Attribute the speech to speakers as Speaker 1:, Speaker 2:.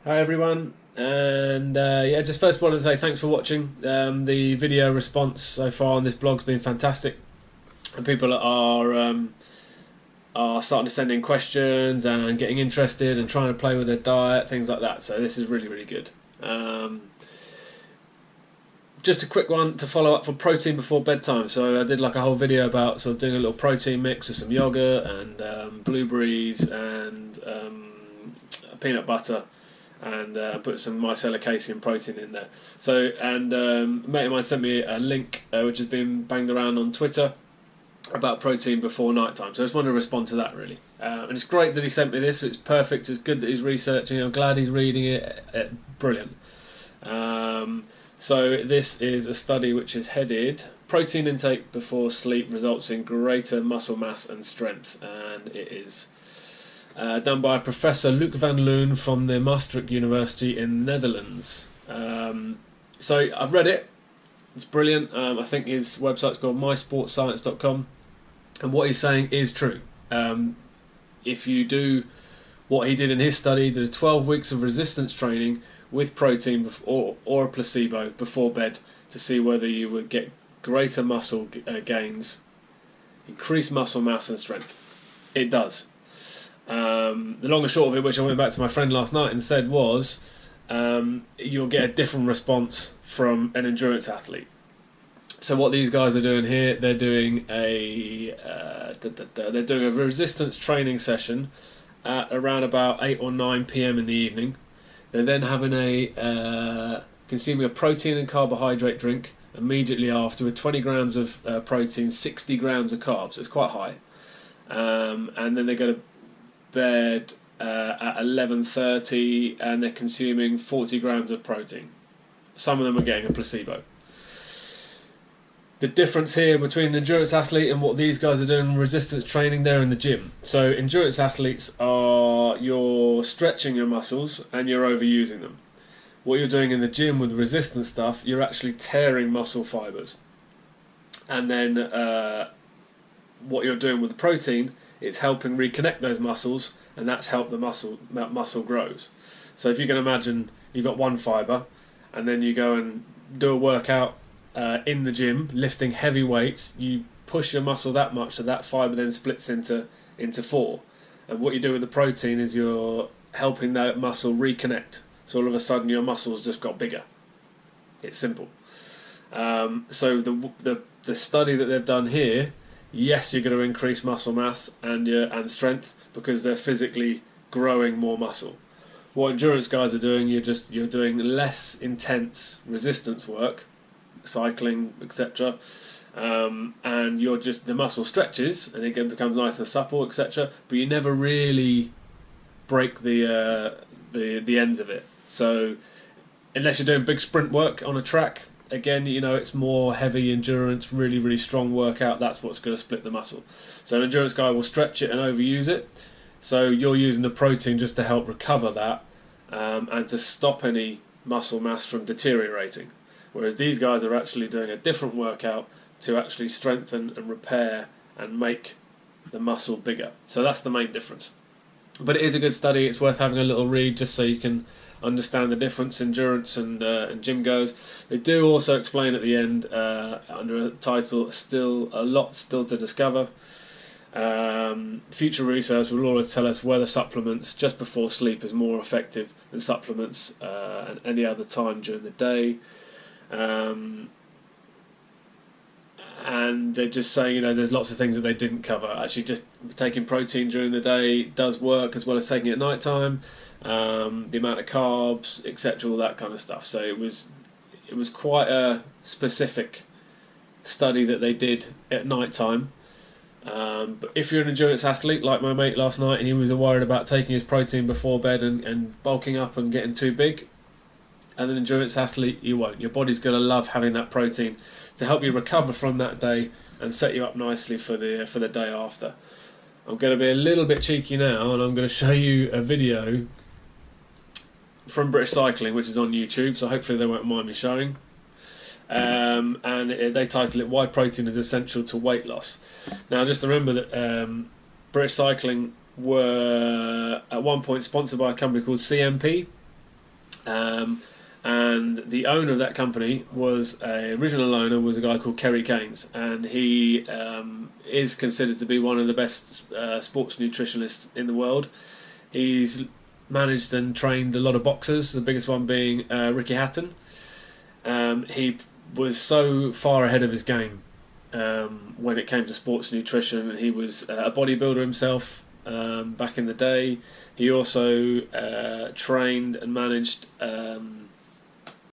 Speaker 1: Hi everyone, and yeah, just first wanted to say thanks for watching. The video response so far on this blog's been fantastic, and people are starting to send in questions and getting interested and trying to play with their diet, things like that. So this is really good. Just a quick one to follow up for protein before bedtime. So I did like a whole video about sort of doing a little protein mix with some yogurt and blueberries and peanut butter and put some micellar casein protein in there. So, and a mate of mine sent me a link which has been banged around on Twitter about protein before night time. So I just want to respond to that really. And it's great that he sent me this. It's perfect. It's good that he's researching. I'm glad he's reading it. Brilliant. So this is a study which is headed "Protein intake before sleep results in greater muscle mass and strength," and it is done by Professor Luc van Loon from the Maastricht University in the Netherlands. So I've read it. It's brilliant. I think his website's called mysportscience.com, and what he's saying is true. If you do what he did in his study, did 12 weeks of resistance training with protein or a placebo before bed to see whether you would get greater muscle gains, increased muscle mass and strength. It does. The long and short of it, which I went back to my friend last night and said was, you'll get a different response from an endurance athlete. So what these guys are doing here, they're doing a resistance training session at around about 8 or 9 p.m. in the evening. They're then having consuming a protein and carbohydrate drink immediately after with 20 grams of protein, 60 grams of carbs. So it's quite high. And then they go to bed at 11:30 and they're consuming 40 grams of protein. Some of them are getting a placebo. The difference here between an endurance athlete and what these guys are doing resistance training, they're in the gym. So endurance athletes you're stretching your muscles and you're overusing them. What you're doing in the gym with resistance stuff, you're actually tearing muscle fibers. And then what you're doing with the protein, it's helping reconnect those muscles, and that's helped the muscle grows. So if you can imagine you've got one fiber, and then you go and do a workout in the gym, lifting heavy weights, you push your muscle that much so that fibre then splits into four. And what you do with the protein is you're helping that muscle reconnect. So all of a sudden your muscles just got bigger. It's simple. So the study that they've done here, yes, you're going to increase muscle mass and strength because they're physically growing more muscle. What endurance guys are doing, you're doing less intense resistance work, cycling, etc. And the muscle stretches and it becomes nice and supple, etc. But you never really break the ends of it. So unless you're doing big sprint work on a track, again, it's more heavy endurance, really strong workout. That's what's going to split the muscle. So an endurance guy will stretch it and overuse it. So you're using the protein just to help recover that and to stop any muscle mass from deteriorating. Whereas these guys are actually doing a different workout to actually strengthen and repair and make the muscle bigger. So that's the main difference. But it is a good study. It's worth having a little read just so you can understand the difference endurance and gym goes. They do also explain at the end under a title, "Still a lot still to discover." Future research will always tell us whether supplements just before sleep is more effective than supplements at any other time during the day. And they're just saying, there's lots of things that they didn't cover. Actually, just taking protein during the day does work as well as taking it at night time. The amount of carbs, etc., all that kind of stuff. So it was quite a specific study that they did at night time. But if you're an endurance athlete like my mate last night and he was worried about taking his protein before bed and bulking up and getting too big, as an endurance athlete you won't. Your body's going to love having that protein to help you recover from that day and set you up nicely for the day after. I'm going to be a little bit cheeky now and I'm going to show you a video from British Cycling which is on YouTube, so hopefully they won't mind me showing. They title it "Why Protein is Essential to Weight Loss." Now just remember that British Cycling were at one point sponsored by a company called CMP, Um, and the owner of that company original owner was a guy called Kerry Keynes, and he is considered to be one of the best sports nutritionists in the world. He's managed and trained a lot of boxers, the biggest one being Ricky Hatton. He was so far ahead of his game when it came to sports nutrition. He was a bodybuilder himself back in the day. He also trained and managed